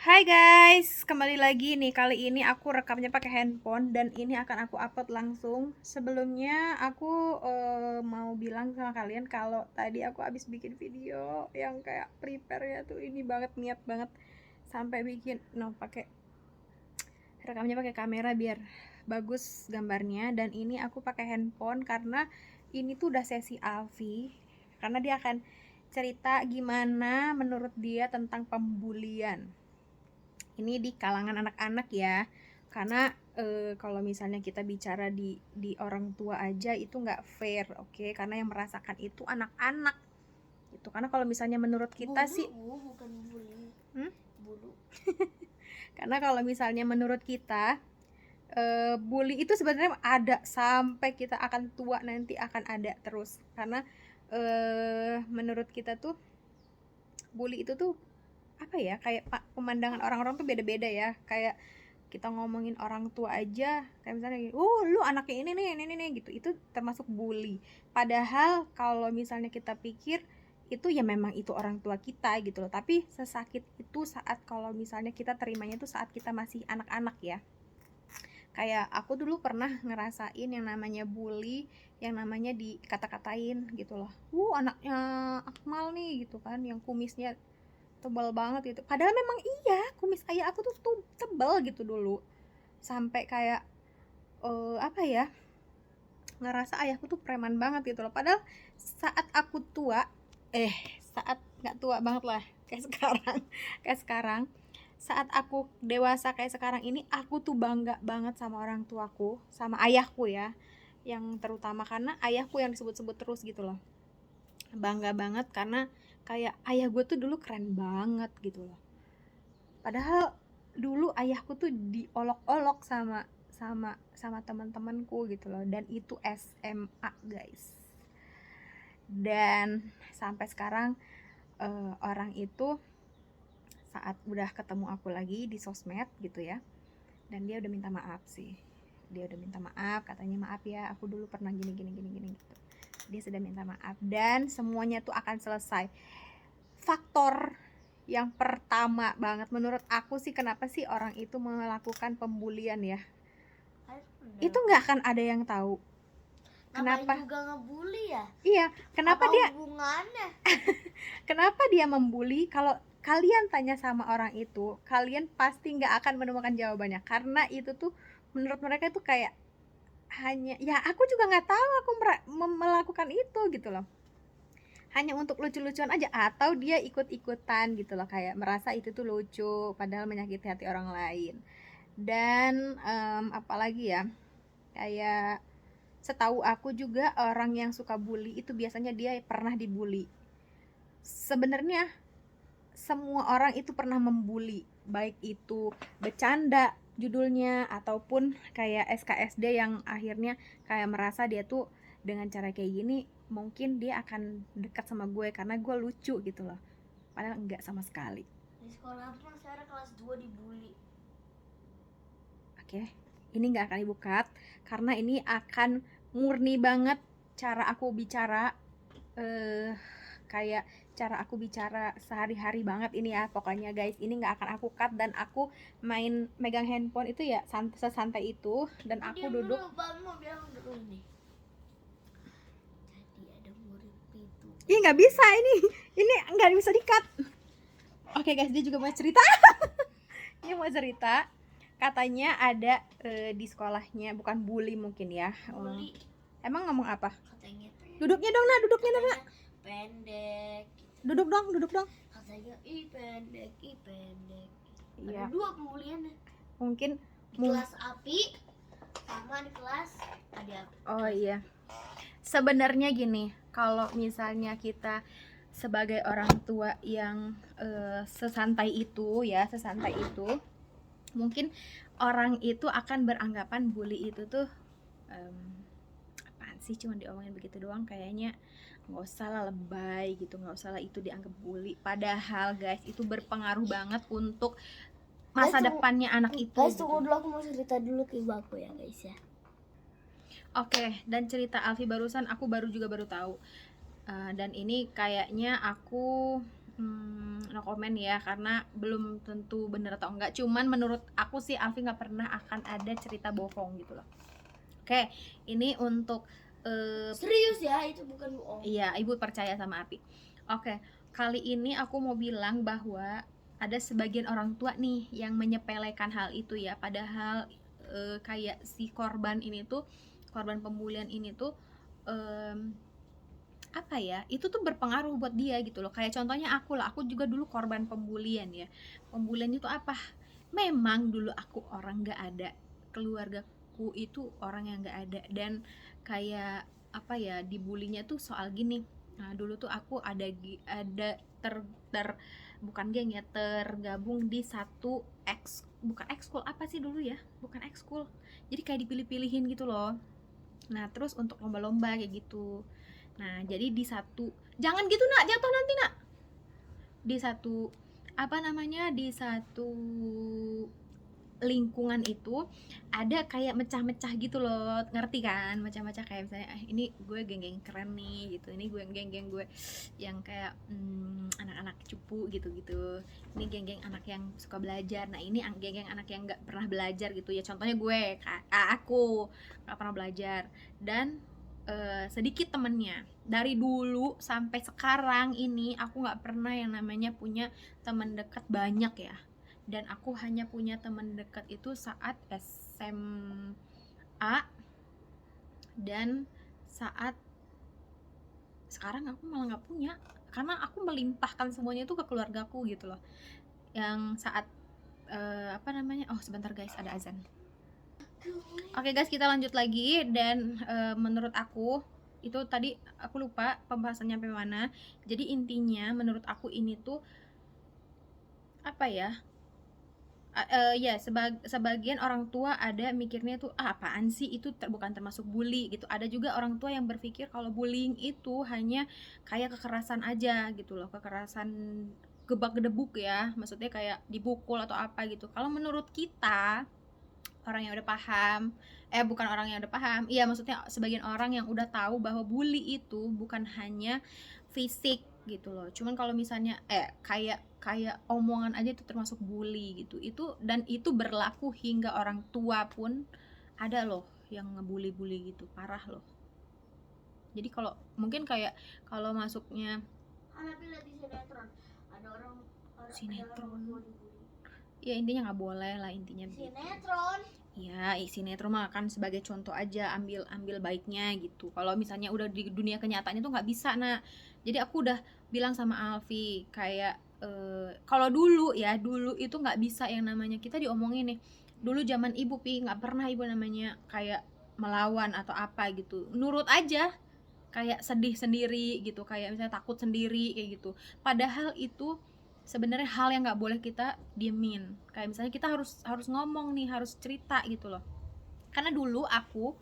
Hai guys, kembali lagi nih. Kali ini aku rekamnya pakai handphone dan ini akan aku upload langsung. Sebelumnya aku mau bilang sama kalian kalau tadi aku habis bikin video yang kayak prepare ya tuh ini banget, niat banget sampai bikin pakai rekamnya pakai kamera biar bagus gambarnya. Dan ini aku pakai handphone karena ini tuh udah sesi Alfi, karena dia akan cerita gimana menurut dia tentang pembulian ini di kalangan anak-anak ya. Karena kalau misalnya kita bicara di orang tua aja itu nggak fair, oke? Karena yang merasakan itu anak-anak itu. Karena kalau misalnya menurut kita Bulu, sih bukan bully. Bulu. karena kalau misalnya menurut kita bully itu sebenarnya ada sampai kita akan tua nanti akan ada terus. Karena menurut kita tuh bully itu tuh apa ya, kayak pemandangan orang-orang tuh beda-beda ya. Kayak kita ngomongin orang tua aja kayak misalnya gini, lu anaknya ini nih gitu, itu termasuk bully. Padahal kalau misalnya kita pikir itu ya memang itu orang tua kita gitu loh, tapi sesakit itu saat kalau misalnya kita terimanya itu saat kita masih anak-anak ya. Kayak aku dulu pernah ngerasain yang namanya bully, yang namanya dikata-katain gitu loh, anaknya Akmal nih gitu kan, yang kumisnya tebal banget gitu. Padahal memang iya, kumis ayah aku tuh tebal gitu dulu. Sampai kayak apa ya, ngerasa ayahku tuh preman banget gitu loh. Padahal saat aku tua, saat nggak tua banget lah kayak sekarang, kayak sekarang, saat aku dewasa kayak sekarang ini, aku tuh bangga banget sama orang tuaku, sama ayahku ya, yang terutama karena ayahku yang disebut-sebut terus gitu loh. Bangga banget karena kayak ayah gue tuh dulu keren banget gitu loh. Padahal dulu ayahku tuh diolok-olok sama sama teman-temanku gitu loh, dan itu SMA guys. Dan sampai sekarang orang itu saat udah ketemu aku lagi di sosmed gitu ya, dan dia udah minta maaf sih. Dia udah minta maaf, katanya maaf ya, aku dulu pernah gini gini gini gini gitu. Dia sudah minta maaf dan semuanya tuh akan selesai. Faktor yang pertama banget menurut aku sih, kenapa sih orang itu melakukan pembulian ya, itu nggak akan ada yang tahu Kenapa kenapa. juga ngebully ya? Iya, kenapa Apa dia hubungannya? kenapa dia membuli. Kalau kalian tanya sama orang itu, kalian pasti nggak akan menemukan jawabannya, karena itu tuh menurut mereka tuh kayak hanya ya, aku juga nggak tahu aku melakukan itu gitu loh, hanya untuk lucu-lucuan aja, atau dia ikut-ikutan gitu loh, kayak merasa itu tuh lucu padahal menyakiti hati orang lain. Dan apalagi ya, kayak setahu aku juga orang yang suka bully itu biasanya dia pernah dibully. Sebenarnya semua orang itu pernah membuli, baik itu bercanda judulnya ataupun kayak SKSD yang akhirnya kayak merasa dia tuh dengan cara kayak gini mungkin dia akan dekat sama gue karena gue lucu gitu loh, padahal enggak sama sekali. Di sekolah aku sekarang kelas 2 dibully. Oke, ini nggak akan ibu cut karena ini akan murni banget cara aku bicara, kayak cara aku bicara sehari-hari banget ini ya. Pokoknya guys, ini nggak akan aku cut, dan aku main megang handphone itu ya sesantai itu, dan aku duduk. Dulu, Bang, mau bilang dulu nih. Jadi ada murid itu. Ih, nggak bisa ini nggak bisa di cut. Oke guys, dia juga mau cerita. Dia mau cerita, katanya ada di sekolahnya, bukan bully mungkin ya. Bully Emang ngomong apa? katanya tuh. Duduknya dong, nah duduknya dong, nah. Pendek. Duduk dong. Katanya pendek. Iya, Ada dua pembuliannya. mungkin Di kelas api sama di kelas ada. oh iya, sebenarnya gini, kalau misalnya kita sebagai orang tua yang sesantai itu ya, sesantai itu, mungkin orang itu akan beranggapan bully itu tuh apaan sih, cuma diomongin begitu doang, kayaknya nggak usah lah lebay gitu, nggak usah lah itu dianggap bully. Padahal guys, itu berpengaruh banget untuk masa depannya anak itu Guys, gitu. tunggu dulu, aku mau cerita dulu ke ibu aku ya guys ya. Oke, dan cerita Alfi barusan aku baru tahu. Dan ini kayaknya aku no comment ya, karena belum tentu bener atau enggak. Cuman menurut aku sih Alfi nggak pernah akan ada cerita bohong gitu loh. Oke, ini untuk Serius ya, itu bukan bohong. iya, ibu percaya sama Api. Oke, kali ini aku mau bilang bahwa ada sebagian orang tua nih yang menyepelekan hal itu ya, padahal kayak si korban ini tuh, korban pembulian ini tuh apa ya, itu tuh berpengaruh buat dia gitu loh. Kayak contohnya aku lah, aku juga dulu korban pembulian ya. Pembulian itu apa? Memang dulu aku orang gak ada, keluargaku itu orang yang gak ada, dan kayak apa ya, dibulinya tuh soal gini. Nah, dulu tuh aku ada bukan geng ya, tergabung di satu bukan ekskul, apa sih dulu ya? Bukan ekskul. Jadi kayak dipilih-pilihin gitu loh. Nah, terus untuk lomba-lomba kayak gitu. Nah, jadi di satu, jangan gitu nak, jatuh nanti nak. Di satu apa namanya, di satu lingkungan itu ada kayak mecah-mecah gitu loh, ngerti kan? Mecah-mecah kayak misalnya ini gue geng-geng keren nih gitu, ini gue geng-geng gue yang kayak anak-anak cupu gitu-gitu, ini geng-geng anak yang suka belajar, nah ini geng-geng anak yang nggak pernah belajar gitu ya, contohnya gue, aku nggak pernah belajar, dan sedikit temennya. Dari dulu sampai sekarang ini aku nggak pernah yang namanya punya teman dekat banyak ya, dan aku hanya punya teman dekat itu saat SMA, dan saat sekarang aku malah nggak punya, karena aku melimpahkan semuanya itu ke keluargaku gitu loh. Yang saat apa namanya, oh sebentar guys, ada azan. Oke guys, kita lanjut lagi. Dan menurut aku itu tadi aku lupa pembahasannya sampai mana. Jadi intinya menurut aku ini tuh apa ya, ya sebagian orang tua ada mikirnya tuh apaan sih itu, bukan termasuk bully gitu. Ada juga orang tua yang berpikir kalau bullying itu hanya kayak kekerasan aja gitu loh, kekerasan gebak-gedebuk ya, maksudnya kayak dipukul atau apa gitu. Kalau menurut kita, orang yang udah paham, bukan orang yang udah paham, iya maksudnya sebagian orang yang udah tahu bahwa bully itu bukan hanya fisik gitu loh. Cuman kalau misalnya kayak omongan aja itu termasuk bully gitu. Itu, dan itu berlaku hingga orang tua pun ada loh yang ngebully-bully gitu, parah loh. Jadi kalau mungkin kayak kalau masuknya Tapi lihat di sinetron ada orang sinetron, tua dibully. ya intinya nggak boleh lah intinya begitu. Sinetron. Ya, sinetron mah kan sebagai contoh aja, ambil baiknya gitu. Kalau misalnya udah di dunia kenyataannya tuh nggak bisa, nah. Jadi aku udah bilang sama Alfi kayak kalau dulu ya, dulu itu nggak bisa yang namanya kita diomongin nih. Dulu zaman ibu nggak pernah ibu namanya kayak melawan atau apa gitu. Nurut aja, kayak sedih sendiri gitu, kayak misalnya takut sendiri kayak gitu. Padahal itu sebenarnya hal yang nggak boleh kita diemin. Kayak misalnya kita harus ngomong nih, harus cerita gitu loh. Karena dulu aku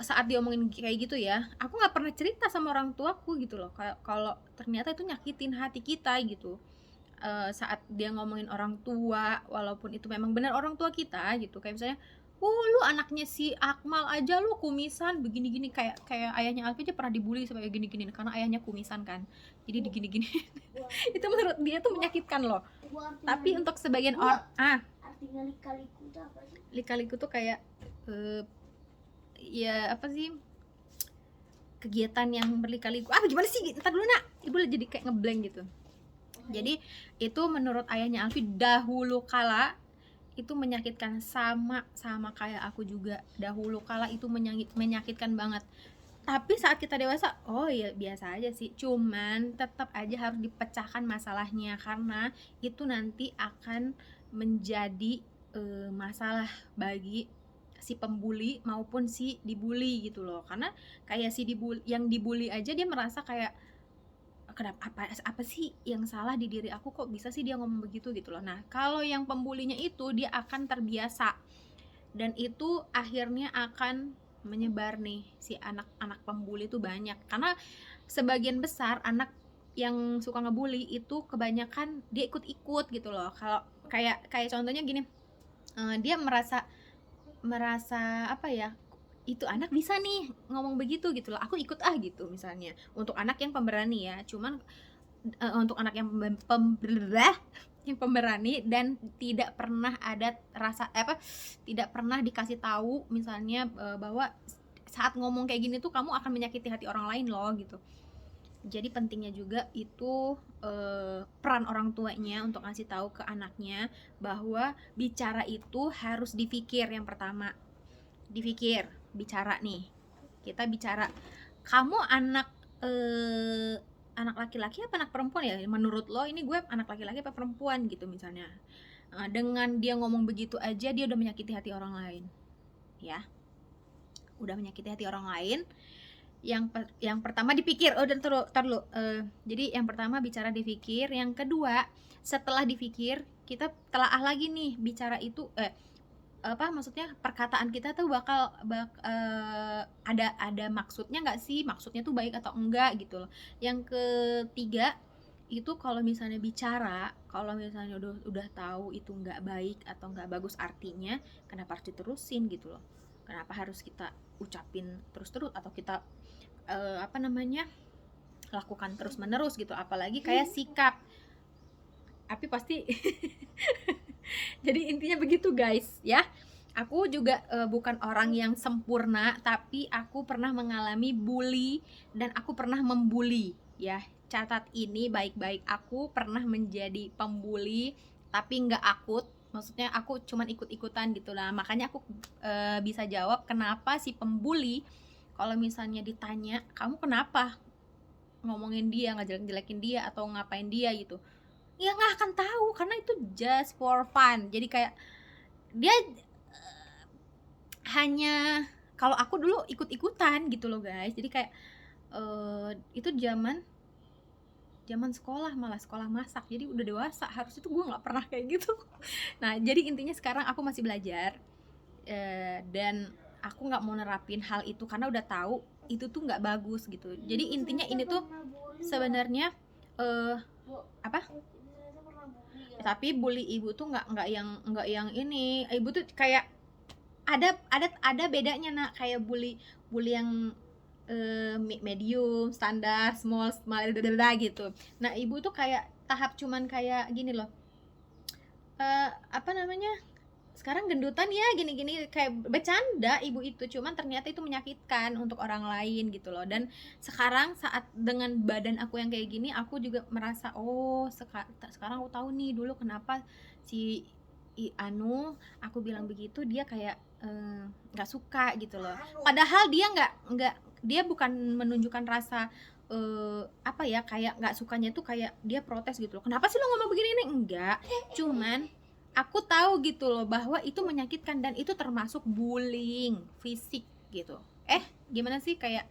saat diomongin kayak gitu ya, aku nggak pernah cerita sama orang tuaku gitu loh. Kayak kalau ternyata itu nyakitin hati kita gitu. Saat dia ngomongin orang tua, walaupun itu memang benar orang tua kita gitu, kayak misalnya, lu anaknya si Akmal aja lu kumisan begini-gini, kayak ayahnya Alfi aja pernah dibully sampai gini-gini karena ayahnya kumisan kan, jadi digini-gini. Itu menurut dia tuh menyakitkan loh. Tapi untuk sebagian orang artinya lika-liku itu apa sih? Lika-liku tuh kayak ya apa sih, kegiatan yang berlika-liku, gimana sih, ntar dulu nak, ibu jadi kayak ngeblank gitu. Jadi itu menurut ayahnya Alfi dahulu kala itu menyakitkan, sama kayak aku juga dahulu kala itu menyakitkan banget. Tapi saat kita dewasa, oh ya biasa aja sih, cuman tetap aja harus dipecahkan masalahnya, karena itu nanti akan menjadi masalah bagi si pembuli maupun si dibully gitu loh. Karena kayak si yang dibully aja dia merasa kayak, kenapa, apa sih yang salah di diri aku, kok bisa sih dia ngomong begitu gitu loh. Nah, kalau yang pembulinya itu dia akan terbiasa, dan itu akhirnya akan menyebar nih, si anak-anak pembuli itu banyak. Karena sebagian besar anak yang suka ngebully itu kebanyakan dia ikut-ikut gitu loh. Kalau kayak contohnya gini, dia merasa apa ya, itu anak bisa nih ngomong begitu gitu loh, aku ikut gitu misalnya, untuk anak yang pemberani ya. Cuman untuk anak yang yang pemberani dan tidak pernah ada rasa tidak pernah dikasih tahu misalnya bahwa saat ngomong kayak gini tuh kamu akan menyakiti hati orang lain loh gitu. Jadi pentingnya juga itu peran orang tuanya untuk ngasih tahu ke anaknya bahwa bicara itu harus dipikir. Yang pertama dipikir, bicara nih, kita bicara, kamu anak laki-laki apa anak perempuan ya, menurut lo ini gue anak laki-laki apa perempuan gitu misalnya. Dengan dia ngomong begitu aja dia udah menyakiti hati orang lain ya, udah menyakiti hati orang lain. Yang pertama dipikir, dan terlalu jadi yang pertama bicara dipikir, yang kedua setelah dipikir kita telaah lagi nih bicara itu maksudnya perkataan kita tuh bakal ada maksudnya nggak sih, maksudnya tuh baik atau enggak gitu loh. Yang ketiga itu kalau misalnya bicara, kalau misalnya udah tahu itu nggak baik atau nggak bagus artinya, kenapa harus diterusin gitu loh, kenapa harus kita ucapin terus-terus atau kita lakukan terus-menerus gitu, apalagi kayak sikap tapi pasti jadi intinya begitu guys ya. Aku juga bukan orang yang sempurna, tapi aku pernah mengalami bully dan aku pernah membuli ya. Catat ini baik-baik, aku pernah menjadi pembuli tapi nggak akut, maksudnya aku cuman ikut-ikutan gitu lah. Makanya aku bisa jawab kenapa si pembuli kalau misalnya ditanya kamu kenapa ngomongin dia, ngejelek-jelekin dia atau ngapain dia gitu, ya nggak akan tahu karena itu just for fun. Jadi kayak dia hanya, kalau aku dulu ikut-ikutan gitu loh guys. Jadi kayak itu zaman sekolah, malah sekolah masak, jadi udah dewasa harus itu gue nggak pernah kayak gitu. Nah jadi intinya sekarang aku masih belajar dan aku nggak mau nerapin hal itu karena udah tahu itu tuh nggak bagus gitu. Jadi intinya ini tuh sebenarnya tapi bully ibu tuh nggak yang ini, ibu tuh kayak ada bedanya nak, kayak bully yang medium, standar, small gitu. Nah ibu tuh kayak tahap cuman kayak gini loh, sekarang gendutan ya gini-gini, kayak bercanda ibu itu, cuman ternyata itu menyakitkan untuk orang lain gitu loh. Dan sekarang saat dengan badan aku yang kayak gini, aku juga merasa sekarang aku tahu nih dulu kenapa si aku bilang begitu, dia kayak nggak suka gitu loh. Padahal dia dia bukan menunjukkan rasa kayak nggak sukanya tuh, kayak dia protes gitu loh, kenapa sih lo ngomong begini nih, enggak, cuman aku tahu gitu loh bahwa itu menyakitkan dan itu termasuk bullying fisik gitu. Gimana sih, kayak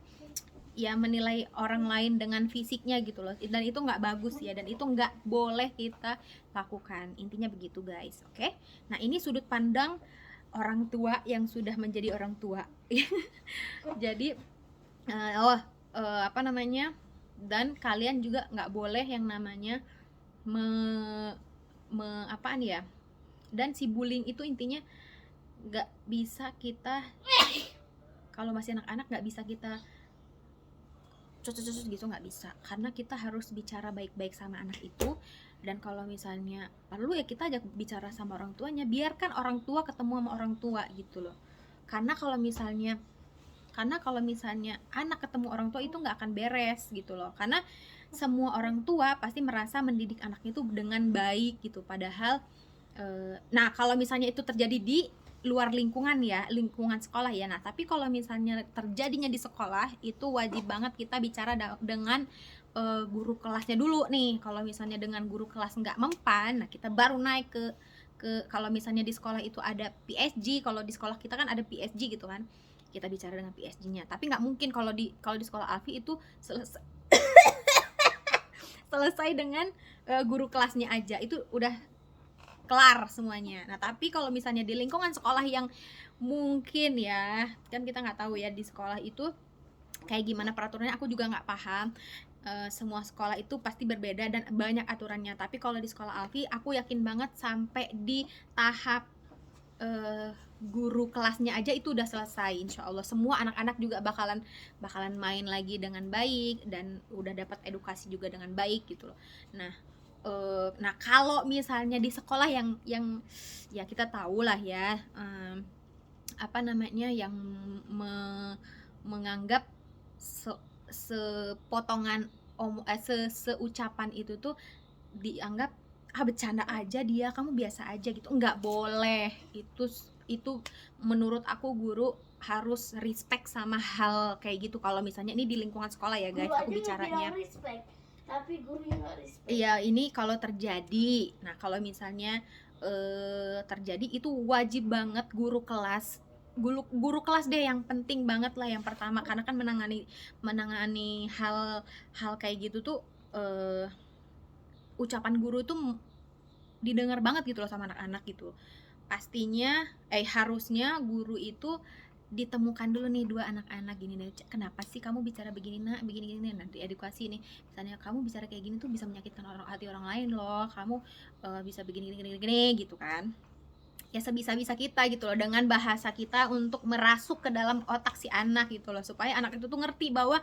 ya menilai orang lain dengan fisiknya gitu loh, dan itu nggak bagus ya, dan itu nggak boleh kita lakukan. Intinya begitu guys, oke? Nah ini sudut pandang orang tua yang sudah menjadi orang tua. Jadi dan kalian juga nggak boleh yang namanya dan si bullying itu intinya nggak bisa kita, kalau masih anak-anak nggak bisa kita cocok gitu, nggak bisa, karena kita harus bicara baik-baik sama anak itu. Dan kalau misalnya perlu ya kita ajak bicara sama orang tuanya, biarkan orang tua ketemu sama orang tua gitu loh. Karena kalau misalnya anak ketemu orang tua itu nggak akan beres gitu loh, karena semua orang tua pasti merasa mendidik anaknya itu dengan baik gitu, padahal nah kalau misalnya itu terjadi di luar lingkungan ya, lingkungan sekolah ya. Nah tapi kalau misalnya terjadinya di sekolah, itu wajib banget kita bicara dengan guru kelasnya dulu nih. Kalau misalnya dengan guru kelas nggak mempan, nah kita baru naik ke kalau misalnya di sekolah itu ada PSG, kalau di sekolah kita kan ada PSG gitu kan, kita bicara dengan PSG-nya. Tapi nggak mungkin kalau di sekolah Alfi itu selesai dengan guru kelasnya aja, itu udah kelar semuanya. Nah tapi kalau misalnya di lingkungan sekolah yang mungkin ya kan kita nggak tahu ya di sekolah itu kayak gimana peraturannya, aku juga nggak paham. Semua sekolah itu pasti berbeda dan banyak aturannya. Tapi kalau di sekolah Alfi aku yakin banget sampai di tahap guru kelasnya aja itu udah selesai. Insya Allah semua anak-anak juga bakalan main lagi dengan baik dan udah dapat edukasi juga dengan baik gitu loh. Nah kalau misalnya di sekolah yang ya kita tahu lah ya, apa namanya, yang menganggap sepotongan seucapan itu tuh dianggap bercanda aja dia, kamu biasa aja gitu. Nggak boleh. Itu menurut aku guru harus respect sama hal kayak gitu. Kalau misalnya ini di lingkungan sekolah ya guys, aku bicaranya. Respect, tapi gurunya nggak respect. Iya, ini kalau terjadi. Nah, kalau misalnya terjadi itu wajib banget guru kelas deh yang penting banget lah yang pertama, karena kan menangani hal kayak gitu tuh ucapan guru tuh didengar banget gitu loh sama anak-anak gitu. Pastinya harusnya guru itu ditemukan dulu nih dua anak-anak gini nih, kenapa sih kamu bicara begini nak, begini nanti edukasi nih, misalnya kamu bicara kayak gini tuh bisa menyakitkan hati orang lain loh, kamu bisa begini gitu kan. Ya sebisa-bisa kita gitu loh, dengan bahasa kita untuk merasuk ke dalam otak si anak gitu loh, supaya anak itu tuh ngerti bahwa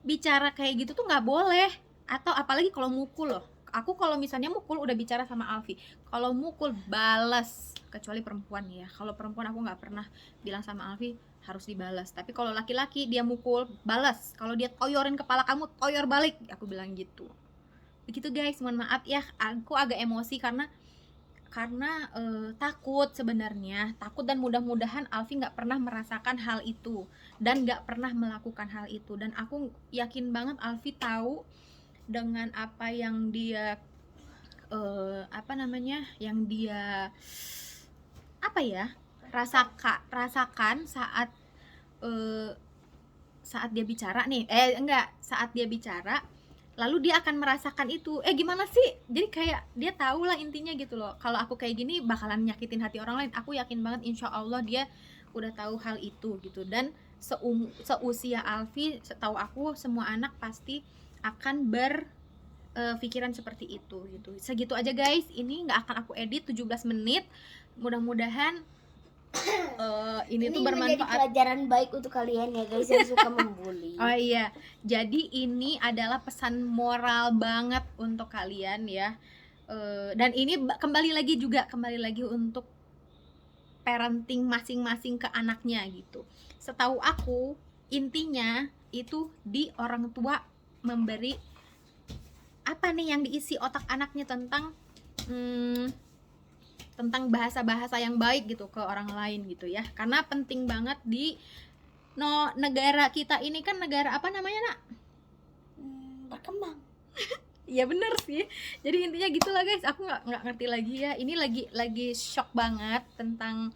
bicara kayak gitu tuh nggak boleh. Atau apalagi kalau mukul loh, aku kalau misalnya mukul udah bicara sama Alfi, kalau mukul balas, kecuali perempuan ya. Kalau perempuan aku nggak pernah bilang sama Alfi harus dibalas, tapi kalau laki-laki dia mukul balas, kalau dia toyorin kepala kamu toyor balik, aku bilang gitu. Begitu guys, mohon maaf ya, aku agak emosi karena takut sebenarnya, takut, dan mudah-mudahan Alfi nggak pernah merasakan hal itu dan nggak pernah melakukan hal itu. Dan aku yakin banget Alfi tahu dengan apa yang dia rasakan saat dia bicara nih, saat dia bicara lalu dia akan merasakan itu. Gimana sih, jadi kayak dia tahu lah intinya gitu loh, kalau aku kayak gini bakalan nyakitin hati orang lain. Aku yakin banget insya Allah dia udah tahu hal itu gitu. Dan seusia Alfi, setahu aku semua anak pasti akan berpikiran seperti itu gitu. Segitu aja guys, ini nggak akan aku edit 17 menit. Mudah-mudahan ini tuh bermanfaat, menjadi pelajaran baik untuk kalian ya guys yang suka membuli. Oh iya, jadi ini adalah pesan moral banget untuk kalian ya. Dan ini kembali lagi untuk parenting masing-masing ke anaknya gitu. Setahu aku intinya itu di orang tua memberi apa nih yang diisi otak anaknya tentang bahasa-bahasa yang baik gitu ke orang lain gitu ya. Karena penting banget di negara kita ini kan negara apa namanya nak? Berkembang. Ya bener sih. Jadi intinya gitulah guys. Aku nggak ngerti lagi ya. Ini lagi shock banget tentang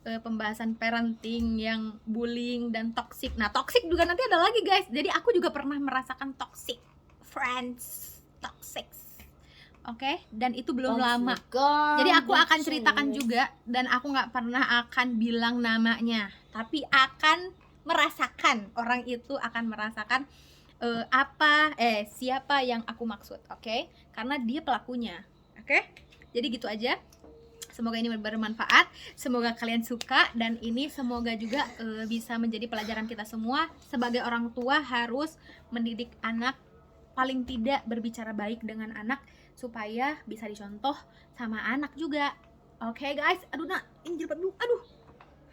pembahasan parenting yang bullying dan toxic. Nah toxic juga nanti ada lagi guys. Jadi aku juga pernah merasakan toxic friends, toxic. Oke, dan itu belum lama. Jadi aku akan ceritakan juga, dan aku nggak pernah akan bilang namanya, tapi akan merasakan, orang itu akan merasakan siapa yang aku maksud. Oke, karena dia pelakunya. Oke, jadi gitu aja. Semoga ini bermanfaat, semoga kalian suka, dan ini semoga juga bisa menjadi pelajaran kita semua. Sebagai orang tua harus mendidik anak, paling tidak berbicara baik dengan anak supaya bisa dicontoh sama anak juga. Oke guys, aduh nak, ini jilbab dulu, aduh.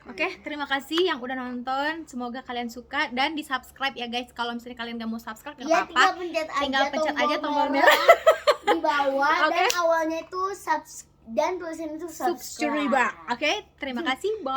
Oke, terima kasih yang udah nonton. Semoga kalian suka dan di subscribe ya guys. Kalau misalnya kalian gak mau subscribe gak apa-apa, tinggal pencet aja tombol merah di bawah. Okay. Dan awalnya itu dan tulisan itu subscribe. Oke, terima kasih, bye.